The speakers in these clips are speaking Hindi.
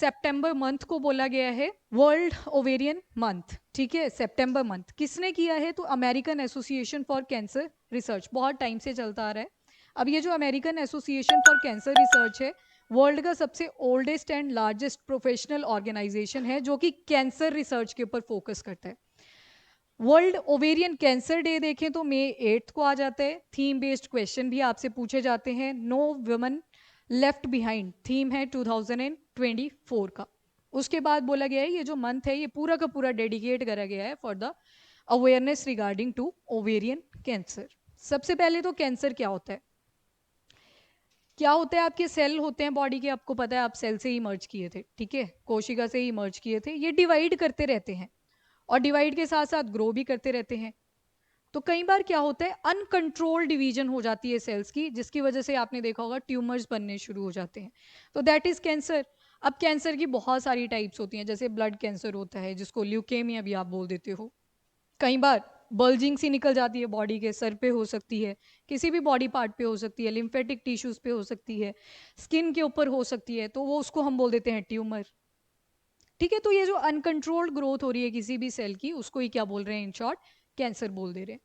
सितंबर मंथ को बोला गया है वर्ल्ड ओवेरियन मंथ, ठीक है, सितंबर मंथ किसने किया है? तो American Association for Cancer Research, बहुत टाइम से चलता आ रहा है। अब ये जो American Association for Cancer Research है, वर्ल्ड का सबसे oldest and largest professional organisation है जो कि कैंसर रिसर्च के ऊपर फोकस करता है। वर्ल्ड ओवेरियन कैंसर डे देखें तो मई 8 को आ जाता है। थीम बेस्ड क्वेश्चन भी आपसे पूछे जाते हैं। No woman left behind theme है 2024 का। उसके बाद बोला गया है ये जो मंथ है ये पूरा का पूरा डेडिकेट करा गया है for the awareness regarding to ovarian cancer. सबसे पहले तो कैंसर क्या होता है? क्या होता है? आपके सेल होते हैं बॉडी के, आपको पता है, आप सेल से ही इमर्ज किए थे, ठीक है, कोशिका से ही इमर्ज किए थे। ये डिवाइड करते रहते हैं और डिवाइड के साथ साथ ग्रो भी करते रहते हैं। तो कई बार क्या होता है, अनकंट्रोल डिवीजन हो जाती है सेल्स की, जिसकी वजह से आपने देखा होगा ट्यूमर्स बनने शुरू हो जाते हैं। तो दैट इज कैंसर। अब कैंसर की बहुत सारी टाइप्स होती हैं, जैसे ब्लड कैंसर होता है जिसको ल्यूकेमिया भी आप बोल देते हो। कई बार बल्जिंग सी निकल जाती है बॉडी के, सर पे हो सकती है, किसी भी बॉडी पार्ट पे हो सकती है, लिम्फेटिक टिश्यूज पे हो सकती है, स्किन के ऊपर हो सकती है, तो वो उसको हम बोल देते हैं ट्यूमर। ठीक है, तो ये जो अनकंट्रोल्ड ग्रोथ हो रही है किसी भी सेल की, उसको ही क्या बोल रहे हैं? इन शॉर्ट कैंसर बोल दे रहे हैं।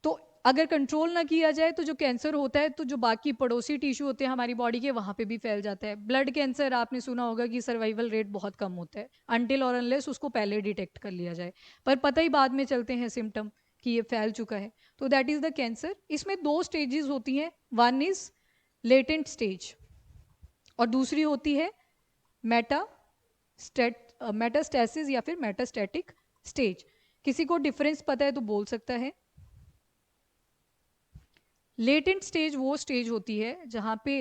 तो अगर कंट्रोल ना किया जाए तो जो कैंसर होता है तो जो बाकी पड़ोसी टिश्यू होते हैं हमारी बॉडी के वहां पे भी फैल जाता है। ब्लड कैंसर आपने सुना होगा कि सर्वाइवल रेट बहुत कम होता है अनटिल और अनलेस उसको पहले डिटेक्ट कर लिया जाए, पर पता ही बाद में चलते हैं सिम्टम कि ये फैल चुका है। तो दैट इज द कैंसर। इसमें दो स्टेजेस होती हैं, वन इज लेटेंट स्टेज और दूसरी होती है मेटास्टेसिस या फिर मेटास्टैटिक स्टेज। किसी को डिफरेंस पता है तो बोल सकता है। लेटेंट स्टेज वो स्टेज होती है जहाँ पे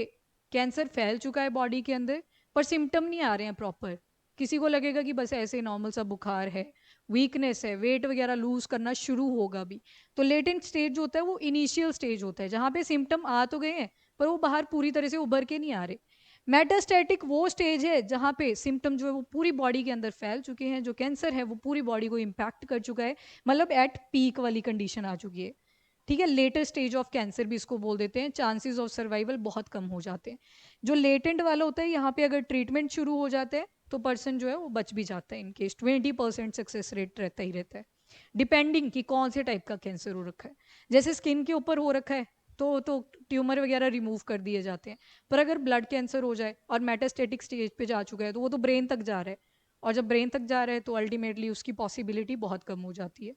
कैंसर फैल चुका है बॉडी के अंदर पर सिम्टम नहीं आ रहे हैं प्रॉपर। किसी को लगेगा कि बस ऐसे नॉर्मल सा बुखार है, वीकनेस है, वेट वगैरह लूज करना शुरू होगा भी। तो लेटेंट स्टेज जो होता है वो इनिशियल स्टेज होता है जहाँ पे सिम्टम आ तो गए हैं पर वो बाहर पूरी तरह से उभर के नहीं आ रहे। मेटास्टैटिक वो स्टेज है जहाँ पे सिम्टम जो है वो पूरी बॉडी के अंदर फैल चुके हैं, जो कैंसर है वो पूरी बॉडी को इम्पैक्ट कर चुका है, मतलब एट पीक वाली कंडीशन आ चुकी है। ठीक है, लेटर स्टेज ऑफ कैंसर भी इसको बोल देते हैं। चांसेस ऑफ सर्वाइवल बहुत कम हो जाते हैं। जो लेटेंट वाला होता है यहाँ पे अगर ट्रीटमेंट शुरू हो जाता है तो पर्सन जो है वो बच भी जाता है। इनकेस 20% सक्सेस रेट रहता ही रहता है, डिपेंडिंग कि कौन से टाइप का कैंसर हो रखा है। जैसे स्किन के ऊपर हो रखा है तो ट्यूमर वगैरह रिमूव कर दिए जाते हैं, पर अगर ब्लड कैंसर हो जाए और मेटास्टेटिक स्टेज पे जा चुका है तो वो तो ब्रेन तक जा रहा है, और जब ब्रेन तक जा रहा है तो अल्टीमेटली उसकी पॉसिबिलिटी बहुत कम हो जाती है।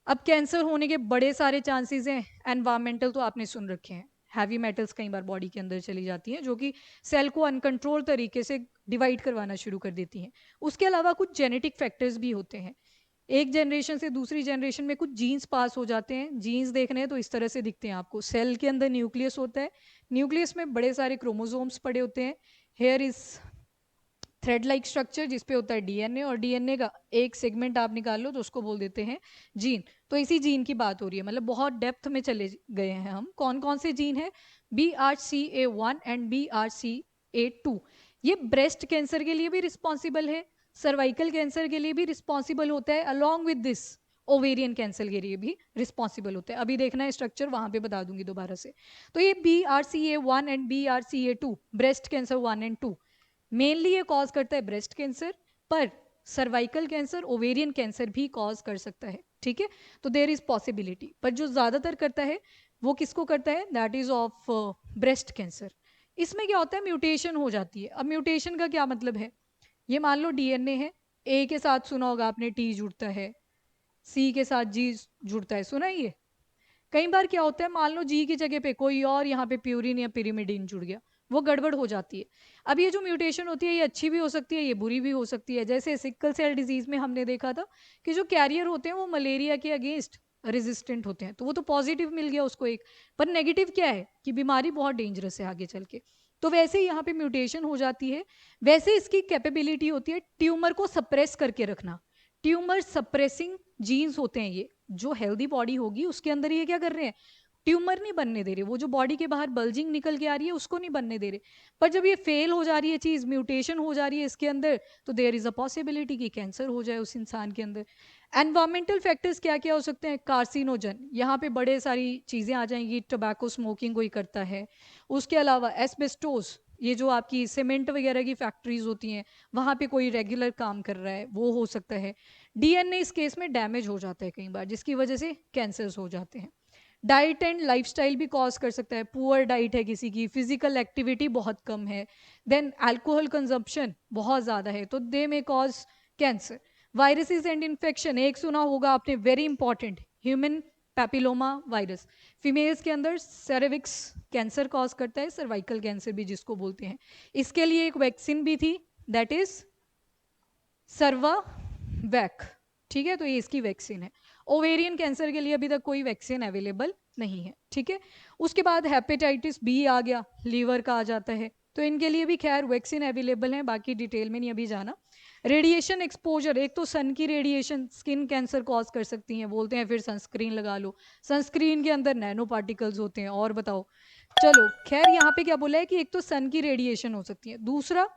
अब कैंसर होने के बड़े सारे चांसेस हैं। एनवायरमेंटल तो आपने सुन रखे हैं, हैवी मेटल्स कई बार बॉडी के अंदर चली जाती हैं जो कि सेल को अनकंट्रोल तरीके से डिवाइड करवाना शुरू कर देती हैं। उसके अलावा कुछ जेनेटिक फैक्टर्स भी होते हैं। एक जनरेशन से दूसरी जनरेशन में कुछ जीन्स पास हो जाते हैं। जीन्स देखने हैं तो इस तरह से दिखते हैं आपको। सेल के अंदर न्यूक्लियस होता है, न्यूक्लियस में बड़े सारे क्रोमोसोम्स पड़े होते हैं। Here is thread like structure जिसपे होता है डीएनए, और डीएनए का एक सेगमेंट आप निकाल लो तो उसको बोल देते हैं जीन। तो इसी जीन की बात हो रही है, मतलब बहुत डेप्थ में चले गए हैं हम। कौन कौन से जीन है? BRCA1 and BRCA2। ये ब्रेस्ट कैंसर के लिए भी रिस्पॉन्सिबल है, सर्वाइकल कैंसर के लिए भी रिस्पॉन्सिबल होता है, along with this ovarian cancer के लिए भी रिस्पॉन्सिबल होता है। अभी देखना है स्ट्रक्चर, वहां पे बता दूंगी दोबारा से। तो ये BRCA1 and BRCA2, breast cancer 1 और 2, मेनली ये कॉज करता है ब्रेस्ट कैंसर, पर सर्वाइकल कैंसर, ओवेरियन कैंसर भी कॉज कर सकता है। ठीक है, तो देर इज पॉसिबिलिटी, पर जो ज्यादातर करता है वो किसको करता है? That is of breast cancer. इसमें क्या होता है? म्यूटेशन हो जाती है। अब म्यूटेशन का क्या मतलब है? ये मान लो डीएनए है, ए के साथ सुना होगा आपने टी जुड़ता है, सी के साथ जी जुड़ता है, सुना है ये? कई बार क्या होता है, मान लो जी की जगह पे कोई और यहाँ पे प्यूरिन या पिरिमिडिन जुड़ गया, वो गड़बड़ हो जाती है। अब ये जो म्यूटेशन होती है ये अच्छी भी हो सकती है, ये बुरी भी हो सकती है। जैसे सिकल सेल डिजीज में हमने देखा था कि जो कैरियर होते हैं वो मलेरिया के अगेंस्ट रेजिस्टेंट होते हैं, तो वो तो पॉजिटिव मिल गया उसको एक। पर नेगेटिव क्या है कि बीमारी बहुत डेंजरस है आगे चल के। तो वैसे ही यहाँ पे म्यूटेशन हो जाती है। वैसे इसकी कैपेबिलिटी होती है ट्यूमर को सप्रेस करके रखना। ट्यूमर सप्रेसिंग जीन्स होते हैं ये, जो हेल्दी बॉडी होगी उसके अंदर ये क्या कर रहे हैं? ट्यूमर नहीं बनने दे रहे, वो जो बॉडी के बाहर बल्जिंग निकल के आ रही है उसको नहीं बनने दे रहे। पर जब ये फेल हो जा रही है चीज, म्यूटेशन हो जा रही है इसके अंदर, तो देयर इज अ पॉसिबिलिटी कि कैंसर हो जाए उस इंसान के अंदर। एनवायरमेंटल फैक्टर्स क्या क्या हो सकते हैं? कार्सिनोजन, यहाँ पे बड़े सारी चीजें आ जाएंगी। टोबैको स्मोकिंग कोई करता है, उसके अलावा एस्बेस्टोस, ये जो आपकी सीमेंट वगैरह की फैक्ट्रीज होती हैं वहाँ पे कोई रेगुलर काम कर रहा है, वो हो सकता है। डीएनए इस केस में डैमेज हो जाता है कई बार, जिसकी वजह से कैंसर्स हो जाते हैं। डाइट एंड लाइफस्टाइल भी कॉज कर सकता है। पुअर डाइट है किसी की, फिजिकल एक्टिविटी बहुत कम है, देन अल्कोहल कंजम्पशन बहुत ज़्यादा है, तो दे में cause cancer. Viruses and infection, एक सुना होगा आपने, very important, human papilloma virus females के अंदर सर्विक्स कैंसर कॉज करता है, सर्वाइकल कैंसर भी जिसको बोलते हैं। इसके लिए एक वैक्सीन भी थी, दैट इज सर्वावैक, ठीक है, तो ये इसकी वैक्सीन है। ओवेरियन कैंसर के लिए अभी तक कोई वैक्सीन अवेलेबल नहीं है, ठीक है। उसके बाद हेपेटाइटिस बी आ गया, लीवर का आ जाता है, तो इनके लिए भी खैर वैक्सीन अवेलेबल है, बाकी डिटेल में नहीं अभी जाना। रेडिएशन एक्सपोजर, एक तो सन की रेडिएशन स्किन कैंसर कॉज कर सकती हैं, बोलते हैं फिर सनस्क्रीन लगा लो, सनस्क्रीन के अंदर नैनो पार्टिकल्स होते हैं, और बताओ। चलो खैर, यहाँ पे क्या बोला है कि एक तो सन की रेडिएशन हो सकती है, दूसरा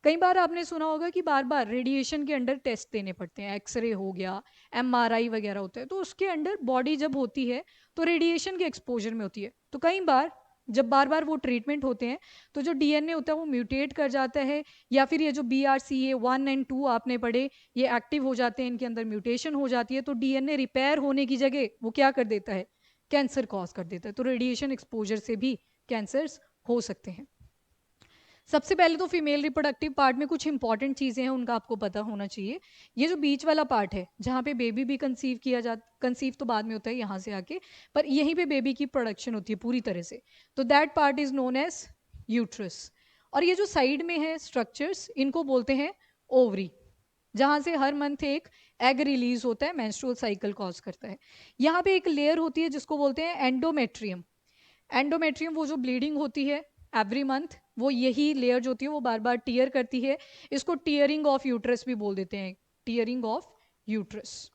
कई बार आपने सुना होगा कि बार बार रेडिएशन के अंडर टेस्ट देने पड़ते हैं, एक्सरे हो गया, एमआरआई वगैरह होता है, तो उसके अंडर बॉडी जब होती है तो रेडिएशन के एक्सपोजर में होती है, तो कई बार जब बार बार वो ट्रीटमेंट होते हैं तो जो डीएनए होता है वो म्यूटेट कर जाता है, या फिर ये जो BRCA1 एंड 2 आपने पढ़े, ये एक्टिव हो जाते हैं, इनके अंदर म्यूटेशन हो जाती है, तो डीएनए रिपेयर होने की जगह वो क्या कर देता है, कैंसर कॉज कर देता है। तो रेडिएशन एक्सपोजर से भी कैंसर्स हो सकते हैं। सबसे पहले तो फीमेल रिप्रोडक्टिव पार्ट में कुछ इंपॉर्टेंट चीज़ें हैं, उनका आपको पता होना चाहिए। ये जो बीच वाला पार्ट है जहाँ पे बेबी भी कंसीव तो बाद में होता है यहाँ से आके, पर यहीं पे बेबी की प्रोडक्शन होती है पूरी तरह से, तो that part is known as uterus. और ये जो साइड में है स्ट्रक्चर्स, इनको बोलते हैं ओवरी, जहाँ से हर मंथ एक एग रिलीज होता है, मेंस्ट्रुअल साइकिल कॉज करता है। यहाँ पे एक लेयर होती है जिसको बोलते हैं एंडोमेट्रियम। एंडोमेट्रियम, वो जो ब्लीडिंग होती है एवरी मंथ, वो यही लेयर जो होती है वो बार बार टीयर करती है, इसको टीयरिंग ऑफ यूट्रस भी बोल देते हैं, टीयरिंग ऑफ यूट्रस।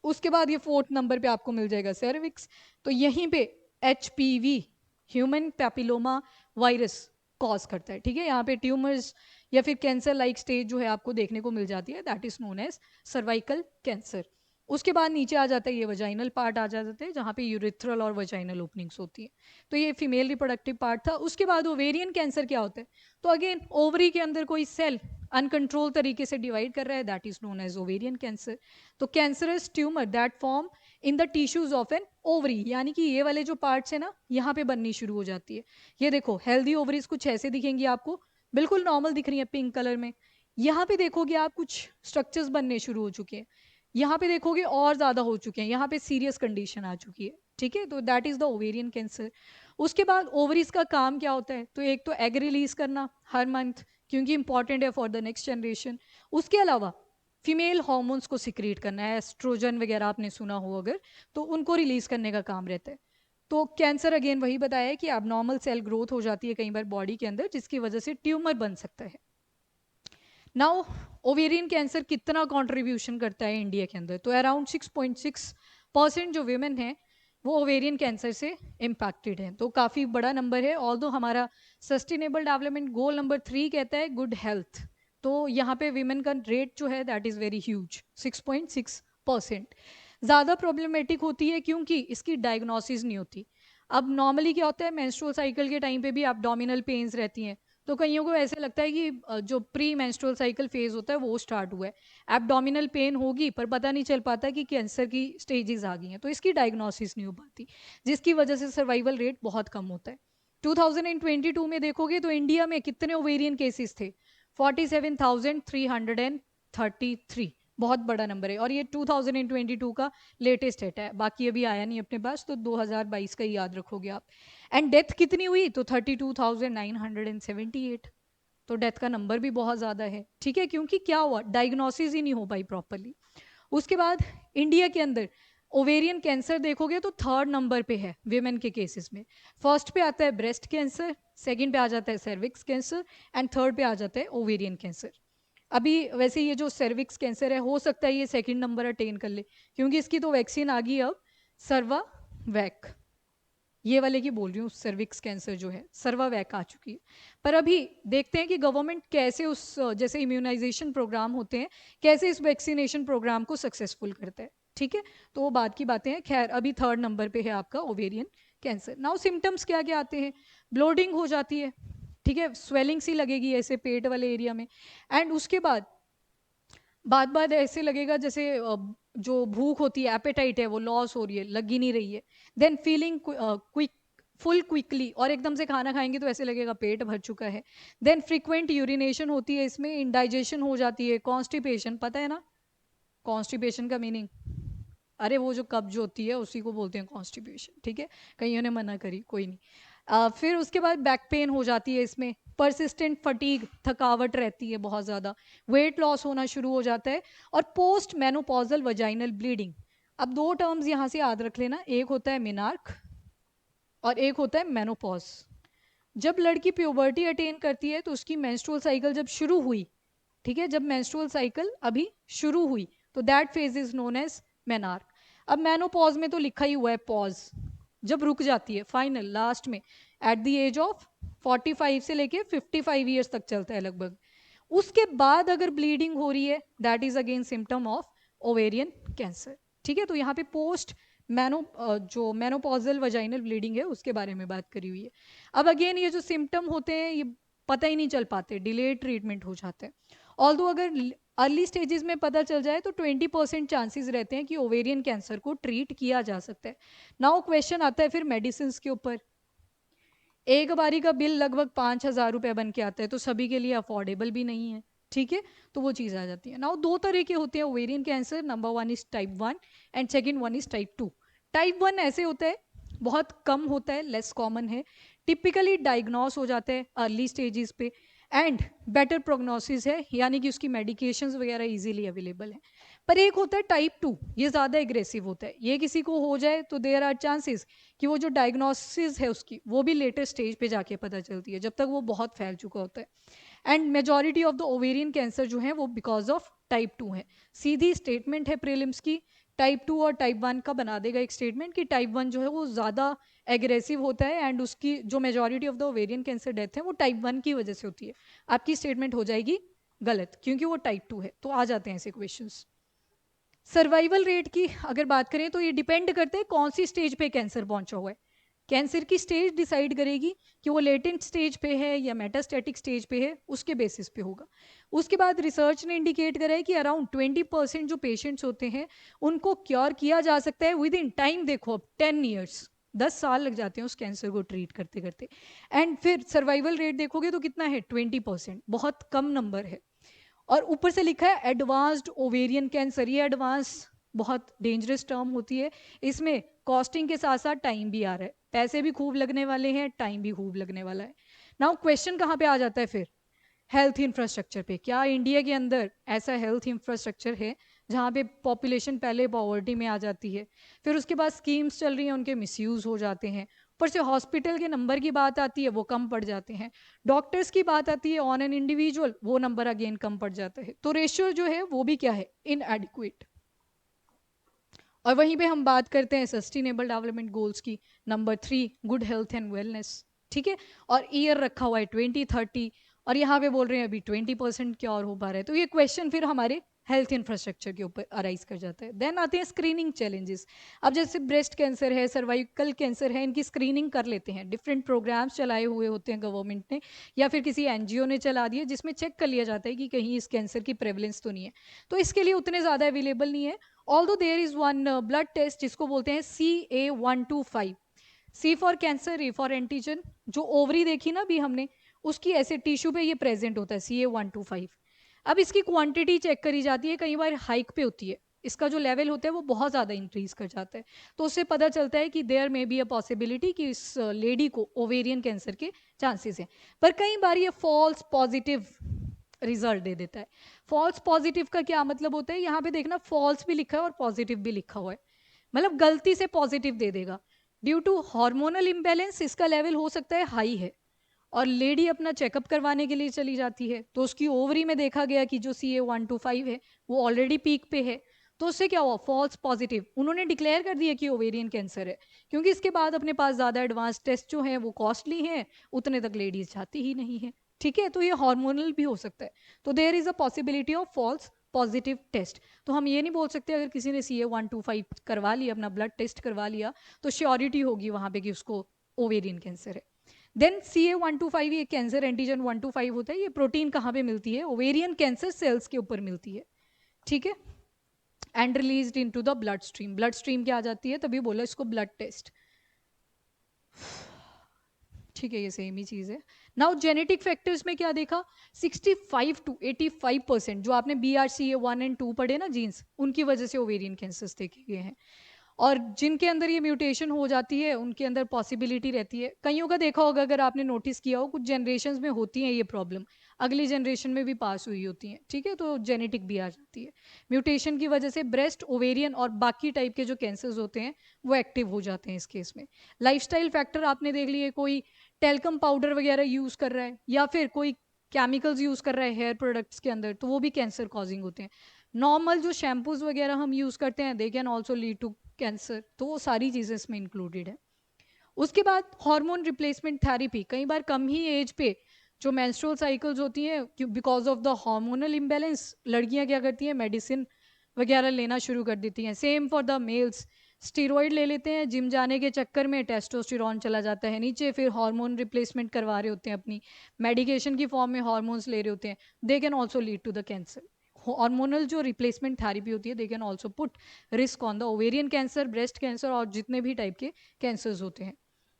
उसके बाद ये 4th नंबर पे आपको मिल जाएगा सर्विक्स, तो यहीं पे HPV, human papilloma virus cause करता है, ठीक है। यहाँ पे ट्यूमर्स या फिर कैंसर लाइक स्टेज जो है आपको देखने को मिल जाती है, that is known as cervical cancer. उसके बाद नीचे आ जाता है ये वजाइनल पार्ट आ जाता है, जहाँ पे यूरिथ्रल और वजाइनल ओपनिंग्स होती है, तो ये फीमेल रिप्रोडक्टिव पार्ट था। उसके बाद ओवेरियन कैंसर क्या होता है, तो अगेन ओवरी के अंदर कोई सेल अनकंट्रोल तरीके से डिवाइड कर रहा है, that is known as ovarian cancer. तो cancerous tumour that form in the tissues of an ovary, यानी कि ये वाले जो पार्ट्स है ना, यहाँ पे बननी शुरू हो जाती है। ये देखो हेल्दी ओवरीज कुछ ऐसे दिखेंगी आपको, बिल्कुल नॉर्मल दिख रही है पिंक कलर में। यहाँ पे देखोगे आप कुछ स्ट्रक्चर्स बनने शुरू हो चुके हैं, यहाँ पे देखोगे और ज़्यादा हो चुके हैं, यहाँ पे सीरियस कंडीशन आ चुकी है, ठीक है, तो that is the ovarian cancer. उसके बाद ओवरीज का काम क्या होता है, तो एक तो एग रिलीज करना हर मंथ, क्योंकि इंपॉर्टेंट है फॉर द नेक्स्ट जनरेशन। उसके अलावा फीमेल हार्मोन्स को सिक्रिएट करना है, एस्ट्रोजन वगैरह आपने सुना हो अगर, तो उनको रिलीज करने का काम रहता है। तो कैंसर अगेन वही बताया है कि abnormal सेल ग्रोथ हो जाती है कई बार बॉडी के अंदर, जिसकी वजह से ट्यूमर बन सकता है। नाउ ओवेरियन कैंसर कितना कंट्रीब्यूशन करता है इंडिया के अंदर, तो अराउंड 6.6% जो वीमेन हैं वो ओवेरियन कैंसर से इम्पैक्टेड हैं, तो काफ़ी बड़ा नंबर है। ऑल्दो हमारा सस्टेनेबल डेवलपमेंट गोल नंबर 3 कहता है गुड हेल्थ, तो यहाँ पे वीमेन का रेट जो है दैट इज़ वेरी ह्यूज, 6.6%। ज़्यादा प्रॉब्लमेटिक होती है क्योंकि इसकी डायग्नोसिस नहीं होती। अब नॉर्मली क्या होता है, मेंस्ट्रुअल साइकिल के टाइम पे भी एब्डोमिनल पेन्स रहती हैं, तो कईयों को ऐसे लगता है कि जो प्री मेंस्ट्रुअल साइकिल फेज होता है वो स्टार्ट हुआ है, एब्डोमिनल पेन होगी पर पता नहीं चल पाता कि कैंसर की स्टेजेस आ गई हैं, तो इसकी डायग्नोसिस नहीं हो पाती, जिसकी वजह से सर्वाइवल रेट बहुत कम होता है। 2022 में देखोगे तो इंडिया में कितने ओवेरियन केसेस थे, 47,333, बहुत बड़ा नंबर है, और ये 2022 का लेटेस्ट डेटा है, बाकी अभी आया नहीं अपने पास, तो 2022 का ही याद रखोगे आप। एंड डेथ कितनी हुई, तो 32,978, तो डेथ का नंबर भी बहुत ज़्यादा है, ठीक है, क्योंकि क्या हुआ, डायग्नोसिस ही नहीं हो पाई प्रॉपरली। उसके बाद इंडिया के अंदर ओवेरियन कैंसर देखोगे तो 3rd नंबर पे है विमेन के केसेस में। फर्स्ट पे आता है ब्रेस्ट कैंसर, सेकंड पे आ जाता है सर्विक्स कैंसर, एंड थर्ड पे आ जाता है ओवेरियन कैंसर। अभी वैसे ये जो सर्विक्स कैंसर है हो सकता है ये 2nd नंबर अटेन कर ले, क्योंकि इसकी तो वैक्सीन आ गई अब, सर्वावैक, ये वाले की बोल रही हूँ, सर्विक्स कैंसर जो है सर्वावैक आ चुकी है। पर अभी देखते हैं कि गवर्नमेंट कैसे उस जैसे इम्यूनाइजेशन प्रोग्राम होते हैं, कैसे इस वैक्सीनेशन प्रोग्राम को सक्सेसफुल करता है, ठीक है, तो वो बात की बातें हैं। खैर अभी 3rd नंबर पे है आपका ओवेरियन कैंसर। नाउ सिम्टम्स क्या क्या आते हैं, ब्लोडिंग हो जाती है, ठीक है, स्वेलिंग सी लगेगी ऐसे पेट वाले एरिया में। एंड उसके बाद बाद ऐसे लगेगा जैसे जो भूख होती है, एपेटाइट है, वो लॉस हो रही है, लग ही नहीं रही है। Than feeling quick, full quickly, और एकदम से खाना खाएंगे तो ऐसे लगेगा पेट भर चुका है। देन फ्रीक्वेंट यूरिनेशन होती है इसमें, इंडाइजेशन हो जाती है, कॉन्स्टिपेशन, पता है ना कॉन्स्टिपेशन का मीनिंग? अरे वो जो कब्ज होती है उसी को बोलते हैं कॉन्स्टिपेशन, ठीक है, कईयों ने मना करी, कोई नहीं। फिर उसके बाद बैक पेन हो जाती है इसमें, परसिस्टेंट फटीग, थकावट रहती है बहुत ज़्यादा, वेट लॉस होना शुरू हो जाता है, और पोस्ट मेनोपॉजल वजाइनल ब्लीडिंग। अब दो टर्म्स यहाँ से याद रख लेना, एक होता है मेनार्क और एक होता है मेनोपॉज। जब लड़की प्यूबर्टी अटेन करती है तो उसकी मेंस्ट्रुअल साइकिल जब शुरू हुई, ठीक है, जब मेंस्ट्रुअल साइकिल अभी शुरू हुई तो that phase is known as menarche. अब मेनोपॉज में तो लिखा ही हुआ है पॉज, जब रुक जाती है फाइनल लास्ट में एट द एज ऑफ 45 से लेके 55 ईयर्स तक चलता है लगभग। उसके बाद अगर ब्लीडिंग हो रही है that is again symptom of ovarian cancer, ठीक है। तो यहाँ पे पोस्ट जो मेनोपॉजल वजाइनल ब्लीडिंग है उसके बारे में बात करी हुई है। अब अगेन ये जो सिम्टम होते हैं ये पता ही नहीं चल पाते, डिलेड ट्रीटमेंट हो जाते हैं। ऑल्दो अगर अर्ली स्टेजेस में पता चल जाए तो 20% चांसेस रहते हैं कि ओवेरियन कैंसर को ट्रीट किया जा सकता है। नाउ क्वेश्चन आता है फिर मेडिसिन के ऊपर। एक बारी का बिल लगभग 5,000 रुपये बन के आता है, तो सभी के लिए अफोर्डेबल भी नहीं है, ठीक है, तो वो चीज़ आ जाती है। नाउ दो तरह के होते हैं ovarian cancer, number 1 is type 1 and second 1 is type 2। Type 1 ऐसे होता है, बहुत कम होता है, लेस कॉमन है, टिपिकली डायग्नोस हो जाता है अर्ली स्टेजेस पे, एंड बेटर प्रोग्नोसिस है, यानी कि उसकी मेडिकेशंस वगैरह इजीली अवेलेबल है। पर एक होता है टाइप 2, ये ज़्यादा एग्रेसिव होता है, ये किसी को हो जाए तो देयर आर चांसेस कि वो जो डायग्नोसिस है उसकी वो भी लेटर स्टेज पे जाके पता चलती है, जब तक वो बहुत फैल चुका होता है। And majority of the ovarian cancer जो है वो बिकॉज ऑफ टाइप 2 है। सीधी स्टेटमेंट है प्रीलिम्स की, टाइप 2 और टाइप 1 का बना देगा एक स्टेटमेंट कि टाइप 1 जो है वो ज़्यादा एग्रेसिव होता है, एंड उसकी जो majority of the ovarian cancer death है वो टाइप 1 की वजह से होती है। आपकी स्टेटमेंट हो जाएगी गलत क्योंकि वो टाइप 2 है। तो आ जाते हैं ऐसे क्वेश्चंस। सर्वाइवल रेट की अगर बात करें तो ये डिपेंड करते हैं कौन सी स्टेज पे कैंसर पहुंचा हुआ है। कैंसर की स्टेज डिसाइड करेगी कि वो लेटेंट स्टेज पे है या मेटास्टेटिक स्टेज पे है, उसके बेसिस पे होगा। उसके बाद रिसर्च ने इंडिकेट करा है कि अराउंड 20% जो पेशेंट्स होते हैं उनको क्योर किया जा सकता है विद इन टाइम। देखो अब 10 ईयर्स, 10 साल लग जाते हैं उस कैंसर को ट्रीट करते करते। एंड फिर सर्वाइवल रेट देखोगे तो कितना है, 20%, बहुत कम नंबर है। और ऊपर से लिखा है एडवांस्ड ओवेरियन कैंसर। ये एडवांस बहुत डेंजरस टर्म होती है, इसमें कॉस्टिंग के साथ साथ टाइम भी आ रहा है, पैसे भी खूब लगने वाले हैं, टाइम भी खूब लगने वाला है। नाउ क्वेश्चन कहाँ पे आ जाता है फिर, हेल्थ इंफ्रास्ट्रक्चर पे। क्या इंडिया के अंदर ऐसा हेल्थ इंफ्रास्ट्रक्चर है जहाँ पे पॉपुलेशन पहले पॉवर्टी में आ जाती है, फिर उसके बाद स्कीम्स चल रही हैं उनके मिसयूज हो जाते हैं, ऊपर से हॉस्पिटल के नंबर की बात आती है वो कम पड़ जाते हैं, डॉक्टर्स की बात आती है ऑन एन इंडिविजुअल वो नंबर अगेन कम पड़ जाता है, तो रेशियो जो है वो भी क्या है, इनएडिक्वेट। और वहीं पे हम बात करते हैं सस्टेनेबल डेवलपमेंट गोल्स की, number 3 good health and wellness, ठीक है, और ईयर रखा हुआ है 2030, और यहाँ पे बोल रहे हैं अभी 20% क्या और हो पा रहा है। तो ये क्वेश्चन फिर हमारे हेल्थ इंफ्रास्ट्रक्चर के ऊपर अराइज कर जाता है। देन आते हैं स्क्रीनिंग चैलेंजेस। अब जैसे ब्रेस्ट कैंसर है, सर्वाइकल कैंसर है, इनकी स्क्रीनिंग कर लेते हैं, डिफरेंट प्रोग्राम्स चलाए हुए होते हैं गवर्नमेंट ने या फिर किसी एनजीओ ने चला दिए, जिसमें चेक कर लिया जाता है कि कहीं इस कैंसर की प्रेवलेंस तो नहीं है। तो इसके लिए उतने ज़्यादा अवेलेबल नहीं है, although there is one blood test जिसको बोलते हैं CA125, C for cancer, A for antigen. जो ओवरी देखी ना अभी हमने, उसकी ऐसे टिश्यू पे ये प्रेजेंट होता है CA125। अब इसकी क्वांटिटी चेक करी जाती है, कई बार हाइक पे होती है, इसका जो लेवल होता है वो बहुत ज़्यादा इंक्रीज कर जाता है, तो उससे पता चलता है कि there may be a possibility कि इस लेडी को ओवेरियन कैंसर के चांसेस हैं। पर कई बार ये फॉल्स पॉजिटिव रिजल्ट दे देता है। फॉल्स पॉजिटिव का क्या मतलब होता है, यहाँ पे देखना फॉल्स भी लिखा है और पॉजिटिव भी लिखा हुआ है, मतलब गलती से पॉजिटिव दे देगा। ड्यू टू हार्मोनल इम्बैलेंस इसका लेवल हो सकता है हाई है, और लेडी अपना चेकअप करवाने के लिए चली जाती है तो उसकी ओवरी में देखा गया कि जो CA125 है वो ऑलरेडी पीक पे है, तो उससे क्या हुआ, फॉल्स पॉजिटिव, उन्होंने डिक्लेयर कर दिया कि ओवेरियन कैंसर है, क्योंकि इसके बाद अपने पास ज़्यादा एडवांस टेस्ट जो हैं वो कॉस्टली हैं, उतने तक लेडीज जाती ही नहीं है, ठीक है। तो ये हार्मोनल भी हो सकता है, तो there is a possibility of false positive test. तो हम ये नहीं बोल सकते अगर किसी ने CA125 करवा लिया, अपना ब्लड टेस्ट करवा लिया, तो श्योरिटी होगी वहाँ पे कि उसको ओवेरियन कैंसर है। देन CA125 ये कैंसर एंटीजन 125 होता है। ये प्रोटीन कहाँ पे मिलती है? ओवेरियन कैंसर सेल्स के ऊपर मिलती है, ठीक है, and released into the blood stream. Blood stream क्या आ जाती है, तभी बोला इसको ब्लड टेस्ट, ठीक है, ये सेम ही चीज़ है। नाउ जेनेटिक फैक्टर्स में क्या देखा, 65 to 85% जो आपने BRCA1 and 2 पढ़े ना जीन्स, उनकी वजह से ओवेरियन कैंसर्स देखे गए हैं। और जिनके अंदर ये म्यूटेशन हो जाती है उनके अंदर पॉसिबिलिटी रहती है, कईयों का देखा होगा अगर आपने नोटिस किया हो, कुछ जनरेशन में होती है ये प्रॉब्लम, अगली जनरेशन में भी पास हुई होती हैं, ठीक है, तो जेनेटिक भी आ जाती है। म्यूटेशन की वजह से ब्रेस्ट, ओवेरियन और बाकी टाइप के जो कैंसर्स होते हैं वो एक्टिव हो जाते हैं इस केस में। लाइफस्टाइल फैक्टर आपने देख लिए, कोई टेल्कम पाउडर वगैरह यूज़ कर रहा है या फिर कोई केमिकल्स यूज़ कर रहा है हेयर प्रोडक्ट्स के अंदर, तो वो भी कैंसर कॉजिंग होते हैं। नॉर्मल जो शैम्पूज वगैरह हम यूज़ करते हैं they can also lead to cancer, तो वो सारी चीज़ें इसमें इंक्लूडेड है। उसके बाद हार्मोन रिप्लेसमेंट थेरेपी, कई बार कम ही एज पे जो मेंस्ट्रुअल साइकिल्स होती हैं because of the hormonal imbalance, लड़कियां क्या करती हैं, मेडिसिन वगैरह लेना शुरू कर देती हैं। Same for the mails, steroid ले लेते हैं, जिम जाने के चक्कर में टेस्टोस्टेरॉन चला जाता है नीचे, फिर हार्मोन रिप्लेसमेंट करवा रहे होते हैं, अपनी मेडिकेशन की फॉर्म में हार्मोन्स ले रहे होते हैं, they can also lead to the cancer. Hormonal जो रिप्लेसमेंट थेरेपी होती है they can also put risk on the ovarian cancer, breast cancer और जितने भी टाइप के कैंसर्स होते हैं।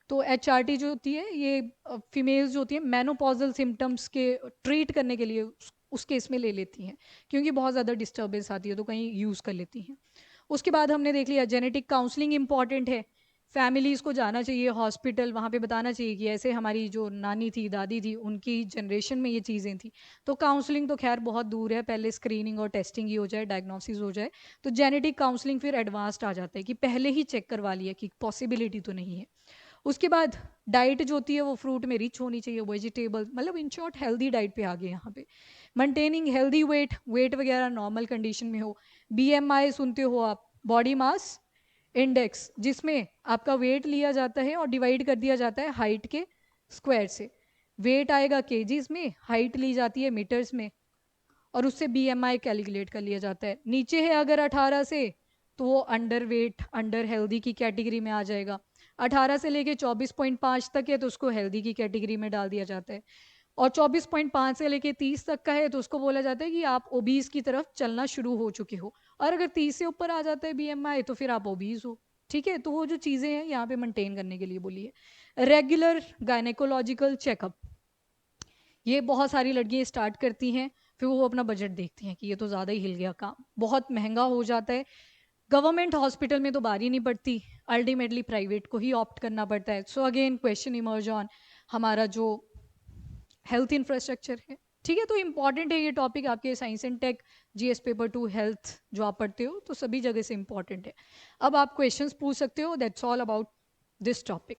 तो HRT जो होती है ये फीमेल्स जो होती हैं मेनोपॉजल सिम्टम्स के ट्रीट करने के लिए उस केस में ले लेती हैं, क्योंकि बहुत ज़्यादा डिस्टर्बेंस आती है तो कहीं यूज़ कर लेती हैं। उसके बाद हमने देख लिया जेनेटिक काउंसलिंग इंपॉर्टेंट है, फैमिलीज़ को जाना चाहिए हॉस्पिटल, वहाँ पे बताना चाहिए कि ऐसे हमारी जो नानी थी, दादी थी, उनकी जनरेशन में ये चीज़ें थी। तो काउंसलिंग तो खैर बहुत दूर है, पहले स्क्रीनिंग और टेस्टिंग ही हो जाए, डायग्नोसिस हो जाए, तो जेनेटिक काउंसलिंग फिर एडवांस्ड आ जाता है कि पहले ही चेक करवा लिया कि पॉसिबिलिटी तो नहीं है। उसके बाद डाइट जो होती है वो फ्रूट में रिच होनी चाहिए, वेजिटेबल, मतलब इन शॉर्ट हेल्दी डाइट पे आ गए यहाँ पे। मेंटेनिंग हेल्दी वेट, वेट वगैरह नॉर्मल कंडीशन में हो। BMI सुनते हो आप, बॉडी मास इंडेक्स, जिसमें आपका वेट लिया जाता है और डिवाइड कर दिया जाता है हाइट के स्क्वायर से। वेट आएगा केजीज में, हाइट ली जाती है मीटर्स में, और उससे BMI कैलकुलेट कर लिया जाता है। नीचे है अगर 18 से तो वो अंडर वेट, अंडर हेल्दी की कैटेगरी में आ जाएगा। 18 से लेके 24.5 तक है तो उसको हेल्दी की कैटेगरी में डाल दिया जाता है, और 24.5 से लेके 30 तक का है तो उसको बोला जाता है कि आप ओबीज की तरफ चलना शुरू हो चुके हो, और अगर 30 से ऊपर आ जाता है BMI तो फिर आप ओबीज हो, ठीक है। तो वो जो चीज़ें हैं यहाँ पे मेंटेन करने के लिए बोली है। रेगुलर गायनेकोलॉजिकल चेकअप, ये बहुत सारी लड़कियाँ स्टार्ट करती हैं, फिर वो अपना बजट देखती हैं कि ये तो ज़्यादा ही हिल गया काम, बहुत महंगा हो जाता है, गवर्नमेंट हॉस्पिटल में तो बारी नहीं पड़ती, अल्टीमेटली प्राइवेट को ही ऑप्ट करना पड़ता है। So again question emerge on हमारा जो हेल्थ इंफ्रास्ट्रक्चर है, ठीक है। तो इंपॉर्टेंट है ये टॉपिक आपके science and tech GS paper 2 health जो आप पढ़ते हो, तो सभी जगह से इंपॉर्टेंट है। अब आप क्वेश्चंस पूछ सकते हो, that's all about this topic.